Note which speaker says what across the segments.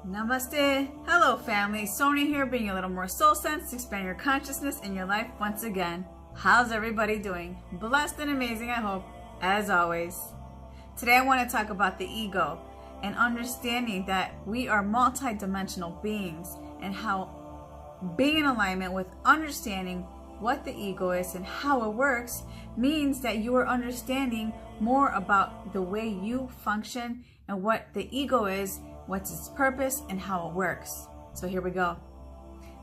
Speaker 1: Namaste. Hello family, Sonia here, bringing a little more soul sense to expand your consciousness in your life once again. How's everybody doing? Blessed and amazing, I hope, as always. Today I want to talk about the ego and understanding that we are multidimensional beings, and how being in alignment with understanding what the ego is and how it works means that you are understanding more about the way you function and what the ego is, what's its purpose, and how it works. So here we go.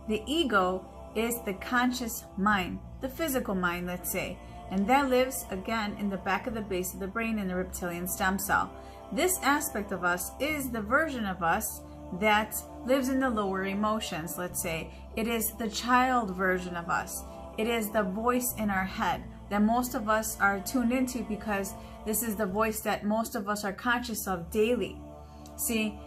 Speaker 1: The ego is the conscious mind, the physical mind, let's say, and that lives again in the back of the base of the brain in the reptilian stem cell. This aspect of us is the version of us that lives in the lower emotions, let's say. It is the child version of us. It is the voice in our head that most of us are tuned into, because this is the voice that most of us are conscious of daily. See,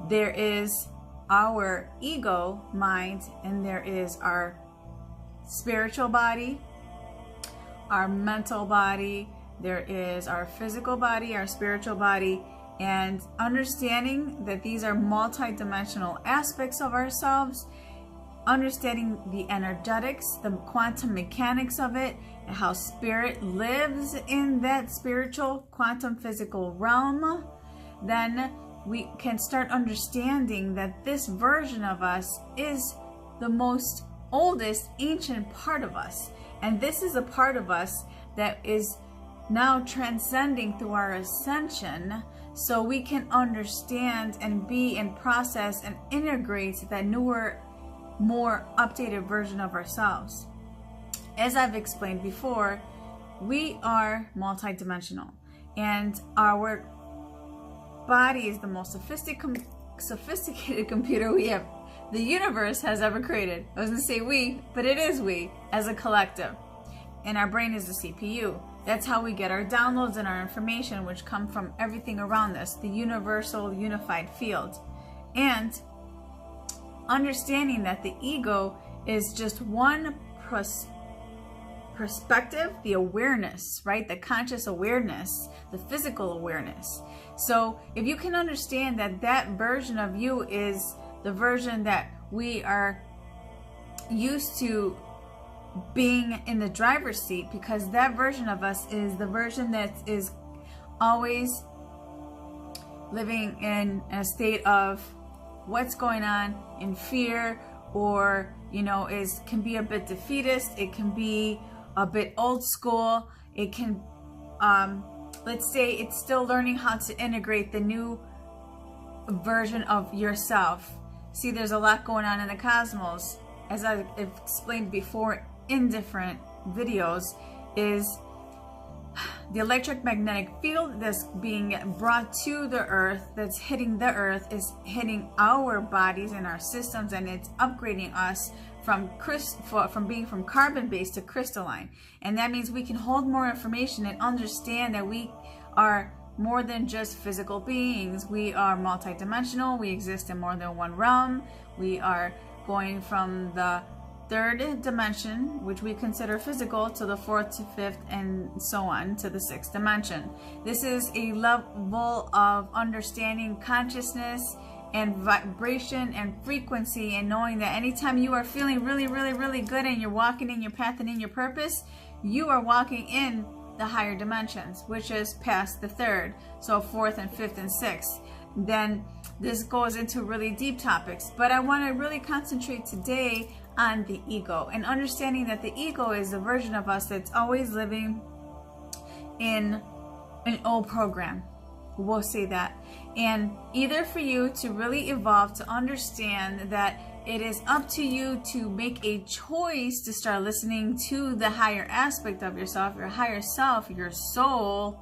Speaker 1: there is our ego mind, and there is our spiritual body, our mental body, there is our physical body, our spiritual body, and understanding that these are multidimensional aspects of ourselves, understanding the energetics, the quantum mechanics of it, and how spirit lives in that spiritual quantum physical realm, then we can start understanding that this version of us is the most oldest ancient part of us. And this is a part of us that is now transcending through our ascension, so we can understand and be and process and integrate that newer, more updated version of ourselves. As I've explained before, we are multidimensional, and our body is the most sophisticated computer the universe has ever created. I was going to say we, but it is we as a collective. And our brain is the CPU. That's how we get our downloads and our information, which come from everything around us, the universal unified field. And understanding that the ego is just one perspective, the awareness, right? The conscious awareness, the physical awareness. So if you can understand that that version of you is the version that we are used to being in the driver's seat, because that version of us is the version that is always living in a state of what's going on, in fear, or can be a bit defeatist, it can be a bit old school, it can let's say it's still learning how to integrate the new version of yourself. See, there's a lot going on in the cosmos, as I've explained before in different videos, is the electromagnetic field that's being brought to the earth, that's hitting the earth, is hitting our bodies and our systems, and it's upgrading us from being from carbon-based to crystalline. And that means we can hold more information and understand that we are more than just physical beings. We are multidimensional. We exist in more than one realm. We are going from the third dimension, which we consider physical, to the fourth to fifth, and so on to the sixth dimension. This is a level of understanding consciousness and vibration and frequency, and knowing that anytime you are feeling really, really, really good and you're walking in your path and in your purpose, you are walking in the higher dimensions, which is past the third, so fourth and fifth and sixth. then this goes into really deep topics. But I want to really concentrate today on the ego, and understanding that the ego is a version of us that's always living in an old program. We'll say that. And either for you to really evolve, to understand that it is up to you to make a choice to start listening to the higher aspect of yourself, your higher self, your soul,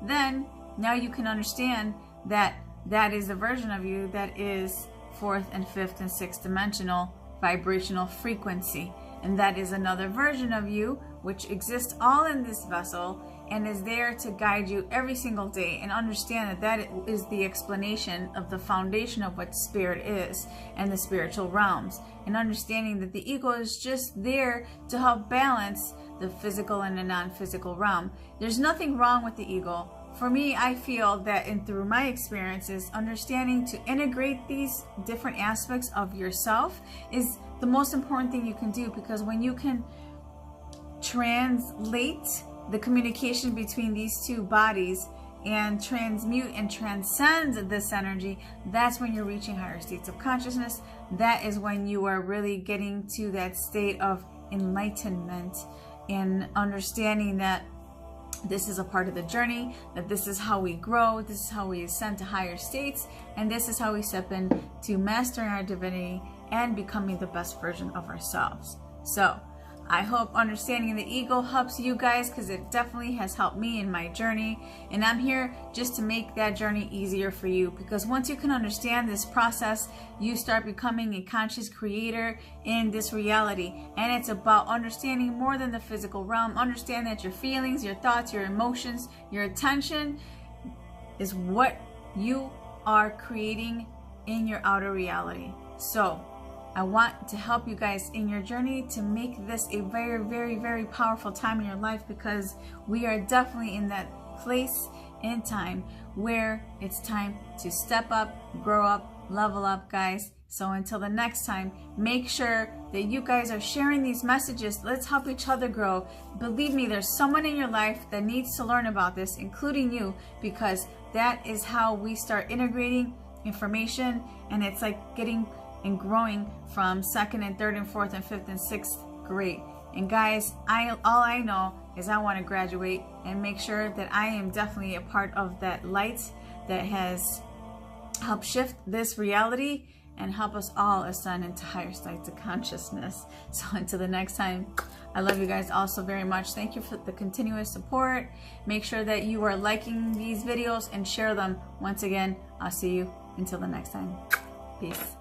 Speaker 1: then now you can understand that that is the version of you that is fourth and fifth and sixth dimensional vibrational frequency. And that is another version of you which exists all in this vessel and is there to guide you every single day. And understand that that is the explanation of the foundation of what spirit is and the spiritual realms. And understanding that the ego is just there to help balance the physical and the non-physical realm. There's nothing wrong with the ego. For me, I feel that, and through my experiences, understanding to integrate these different aspects of yourself is the most important thing you can do, because when you can translate the communication between these two bodies and transmute and transcend this energy, that's when you're reaching higher states of consciousness. That is when you are really getting to that state of enlightenment and understanding that this is a part of the journey, that this is how we grow, this is how we ascend to higher states, and this is how we step into mastering our divinity and becoming the best version of ourselves. So I hope understanding the ego helps you guys, because it definitely has helped me in my journey. And I'm here just to make that journey easier for you, because once you can understand this process, you start becoming a conscious creator in this reality. And it's about understanding more than the physical realm. Understand that your feelings, your thoughts, your emotions, your attention is what you are creating in your outer reality. So I want to help you guys in your journey to make this a very, very, very powerful time in your life, because we are definitely in that place in time where it's time to step up, grow up, level up, guys. So until the next time, make sure that you guys are sharing these messages. Let's help each other grow. Believe me, there's someone in your life that needs to learn about this, including you, because that is how we start integrating information, and it's like getting and growing from second and third and fourth and fifth and sixth grade. And guys, all I know is I want to graduate and make sure that I am definitely a part of that light that has helped shift this reality and help us all ascend into higher states of consciousness. So until the next time, I love you guys all so very much. Thank you for the continuous support. Make sure that you are liking these videos and share them. Once again, I'll see you until the next time. Peace.